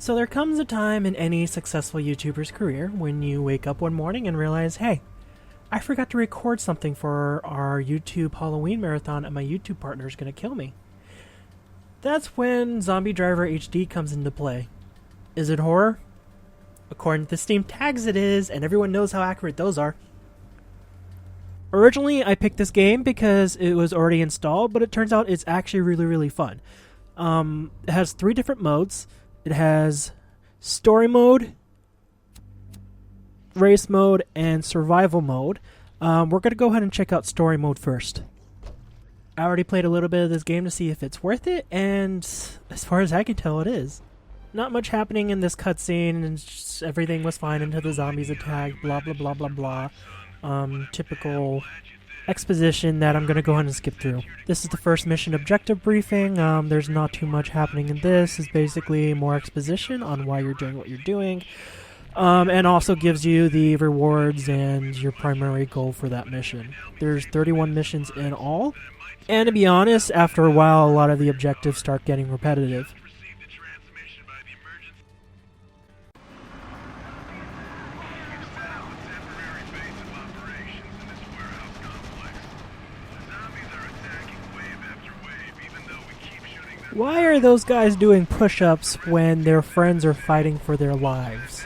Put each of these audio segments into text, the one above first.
So there comes a time in any successful YouTuber's career when you wake up one morning and realize, hey, I forgot to record something for our YouTube Halloween marathon and my YouTube partner is going to kill me. That's when Zombie Driver HD comes into play. Is it horror? According to the Steam tags it is, and everyone knows how accurate those are. Originally, I picked this game because it was already installed, but it turns out it's actually really fun. It has 3 different modes. It has story mode, race mode, and survival mode. We're going to go ahead and check out story mode first. I already played a little bit of this game to see if it's worth it, and as far as I can tell, it is. Not much happening in this cutscene, and just everything was fine until the zombies attacked, blah blah blah blah blah. Typical exposition that I'm going to go ahead and skip through. This is the first mission objective briefing. There's not too much happening in this. It's basically more exposition on why you're doing what you're doing, and also gives you the rewards and your primary goal for that mission. There's 31 missions in all, and to be honest, after a while, a lot of the objectives start getting repetitive. Why are those guys doing push-ups when their friends are fighting for their lives?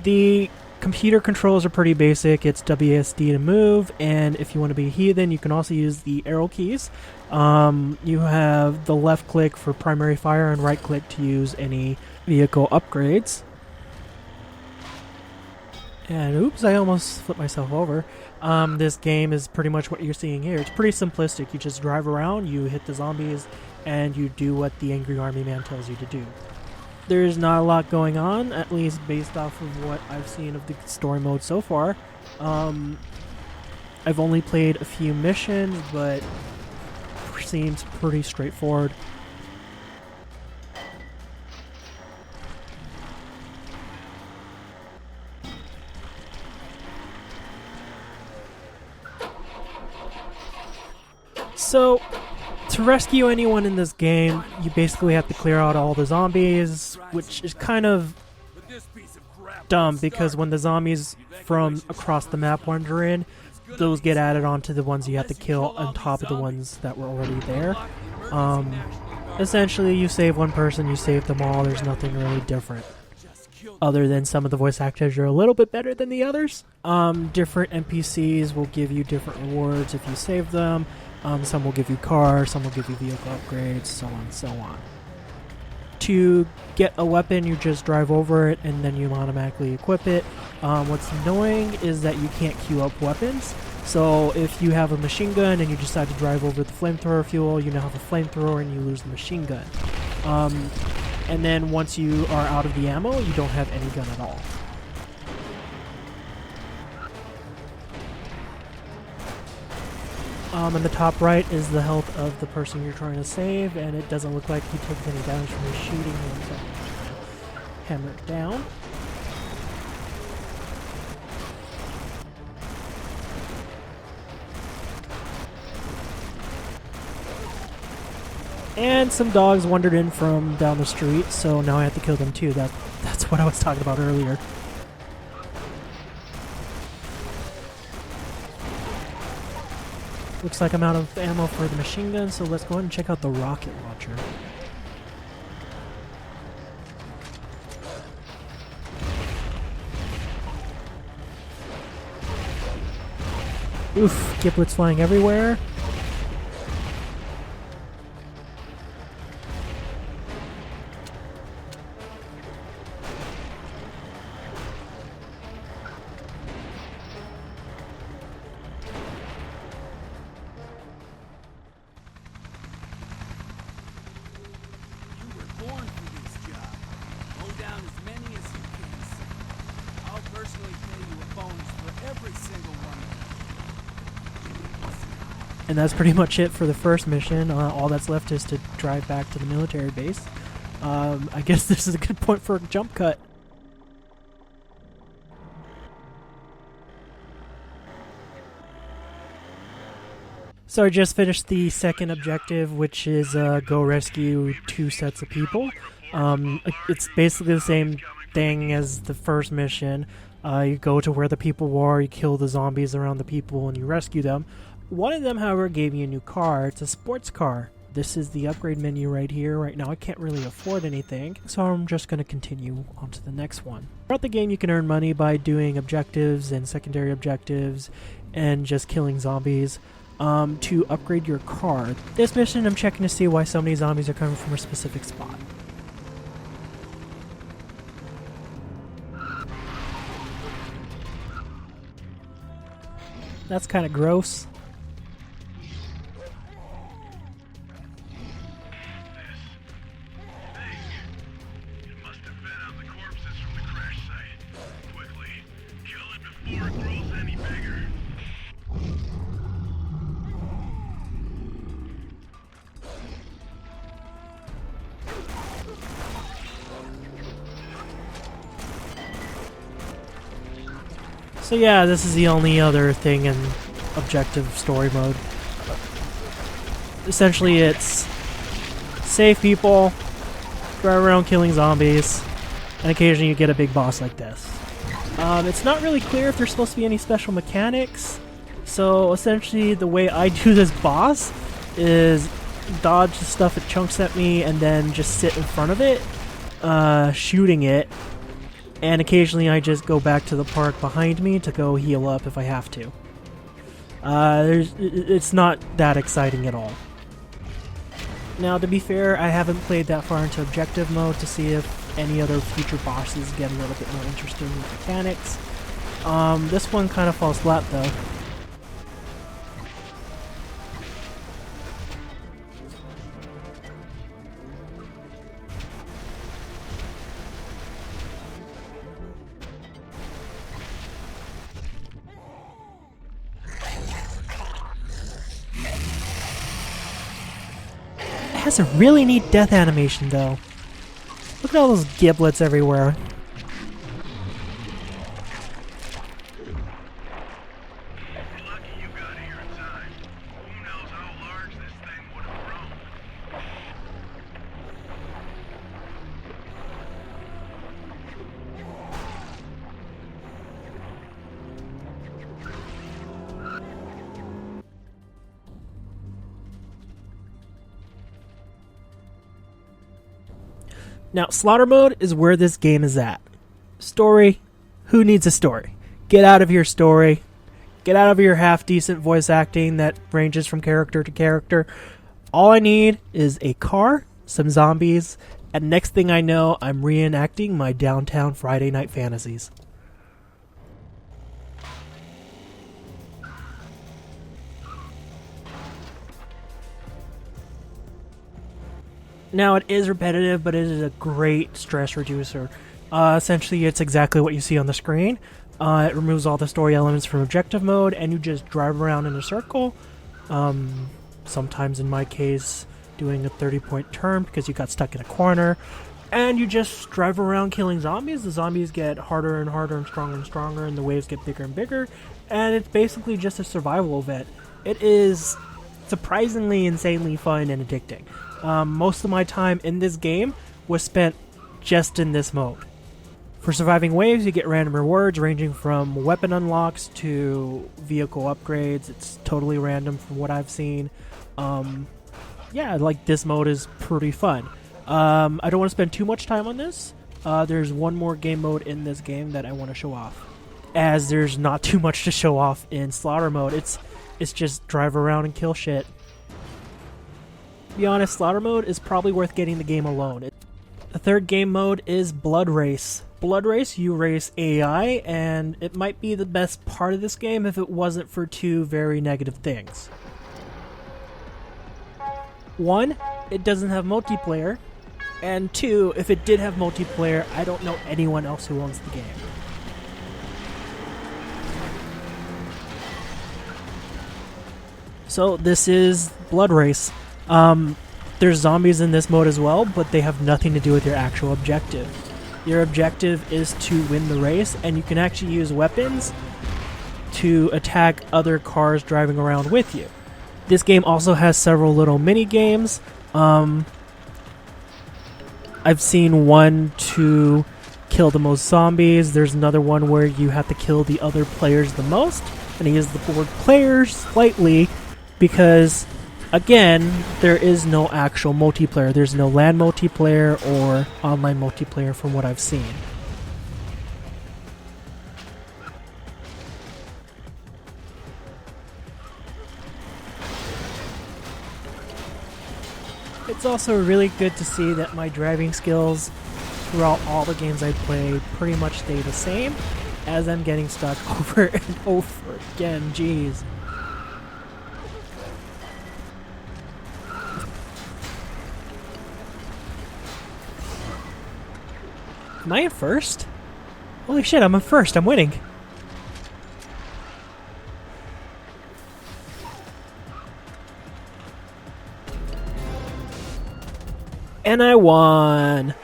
The computer controls are pretty basic. It's WASD to move, and if you want to be a heathen, you can also use the arrow keys. You have the left click for primary fire and right click to use any vehicle upgrades. And oops, I almost flipped myself over. This game is pretty much what you're seeing here. It's pretty simplistic. You just drive around, you hit the zombies, and you do what the angry army man tells you to do. There's not a lot going on, at least based off of what I've seen of the story mode so far. I've only played a few missions, but it seems pretty straightforward. So, to rescue anyone in this game, you basically have to clear out all the zombies, which is kind of dumb because when the zombies from across the map wander in, those get added onto the ones you have to kill on top of the ones that were already there. Essentially, you save one person, you save them all. There's nothing really different. Other than some of the voice actors are a little bit better than the others. Different NPCs will give you different rewards if you save them. Some will give you cars, some will give you vehicle upgrades, so on and so on. To get a weapon, you just drive over it and then you automatically equip it. What's annoying is that you can't queue up weapons. So if you have a machine gun and you decide to drive over the flamethrower fuel, you now have a flamethrower and you lose the machine gun. And then once you are out of the ammo, you don't have any gun at all. In the top right is the health of the person you're trying to save, and it doesn't look like he took any damage from the shooting him, so I'm just going to hammer it down. And some dogs wandered in from down the street, so now I have to kill them too. That's what I was talking about earlier. Looks like I'm out of ammo for the machine gun, so let's go ahead and check out the rocket launcher. Oof, giblets flying everywhere. And that's pretty much it for the first mission. All that's left is to drive back to the military base. I guess this is a good point for a jump cut. So I just finished the second objective, which is go rescue 2 sets of people. It's basically the same thing as the first mission. You go to where the people were, you kill the zombies around the people, and you rescue them. One of them, however, gave me a new car. It's a sports car. This is the upgrade menu right here. Right now I can't really afford anything, so I'm just going to continue on to the next one. Throughout the game you can earn money by doing objectives and secondary objectives and just killing zombies to upgrade your car. This mission I'm checking to see why so many zombies are coming from a specific spot. That's kind of gross. So yeah, this is the only other thing in objective story mode. Essentially it's save people, drive around killing zombies, and occasionally you get a big boss like this. It's not really clear if there's supposed to be any special mechanics, so essentially the way I do this boss is dodge the stuff it chunks at me and then just sit in front of it, shooting it. And occasionally I just go back to the park behind me to go heal up if I have to. It's not that exciting at all. Now, to be fair, I haven't played that far into objective mode to see if any other future bosses get a little bit more interesting with mechanics. This one kind of falls flat though. It has a really neat death animation though. Look at all those giblets everywhere. Now, slaughter mode is where this game is at. Story? Who needs a story? Get out of your story. Get out of your half-decent voice acting that ranges from character to character. All I need is a car, some zombies, and next thing I know, I'm reenacting my downtown Friday night fantasies. Now, it is repetitive, but it is a great stress reducer. Essentially, it's exactly what you see on the screen. It removes all the story elements from objective mode, and you just drive around in a circle. Sometimes, in my case, doing a 30-point turn because you got stuck in a corner. And you just drive around killing zombies. The zombies get harder and harder and stronger, and the waves get bigger and bigger. And it's basically just a survival event. It is surprisingly insanely fun and addicting. Most of my time in this game was spent just in this mode. For surviving waves, you get random rewards ranging from weapon unlocks to vehicle upgrades. It's totally random from what I've seen. Yeah, like this mode is pretty fun. I don't want to spend too much time on this. There's one more game mode in this game that I want to show off, as there's not too much to show off in slaughter mode. It's just drive around and kill shit. To be honest, slaughter mode is probably worth getting the game alone. The third game mode is Blood Race. Blood Race, you race AI, and it might be the best part of this game if it wasn't for two very negative things. One, it doesn't have multiplayer, and two, if it did have multiplayer, I don't know anyone else who owns the game. So this is Blood Race. There's zombies in this mode as well, but they have nothing to do with your actual objective. Your objective is to win the race, and you can actually use weapons to attack other cars driving around with you. This game also has several little mini games. I've seen one to kill the most zombies. There's another one where you have to kill the other players the most. And I use the word players slightly because, again, there is no actual multiplayer. There's no LAN multiplayer or online multiplayer from what I've seen. It's also really good to see that my driving skills throughout all the games I play pretty much stay the same, as I'm getting stuck over and over again. Jeez. Am I in first? Holy shit, I'm in first. I'm winning. And I won!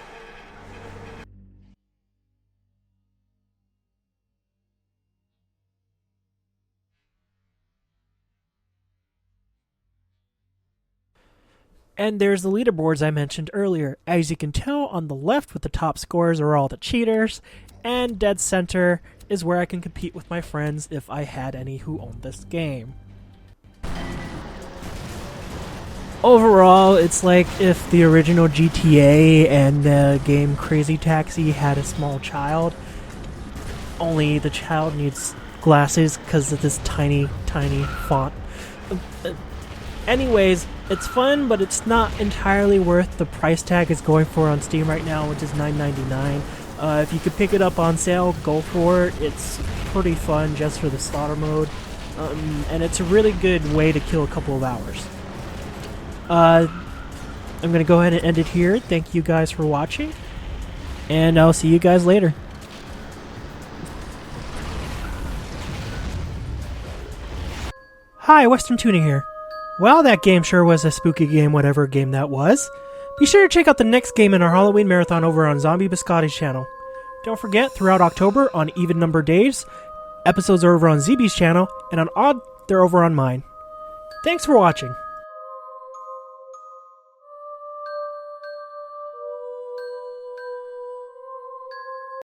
And there's the leaderboards I mentioned earlier. As you can tell, on the left with the top scores are all the cheaters, and dead center is where I can compete with my friends if I had any who owned this game. Overall, it's like if the original GTA and the game Crazy Taxi had a small child, only the child needs glasses because of this tiny, tiny font. Anyways, it's fun, but it's not entirely worth the price tag it's going for on Steam right now, which is $9.99. If you could pick it up on sale, go for it. It's pretty fun just for the slaughter mode, and it's a really good way to kill a couple of hours. I'm going to go ahead and end it here. Thank you guys for watching, and I'll see you guys later. Hi, WesternTuna here. Well, that game sure was a spooky game, whatever game that was. Be sure to check out the next game in our Halloween marathon over on Zombie Biscotti's channel. Don't forget, throughout October, on even number days, episodes are over on ZB's channel, and on odd, they're over on mine. Thanks for watching.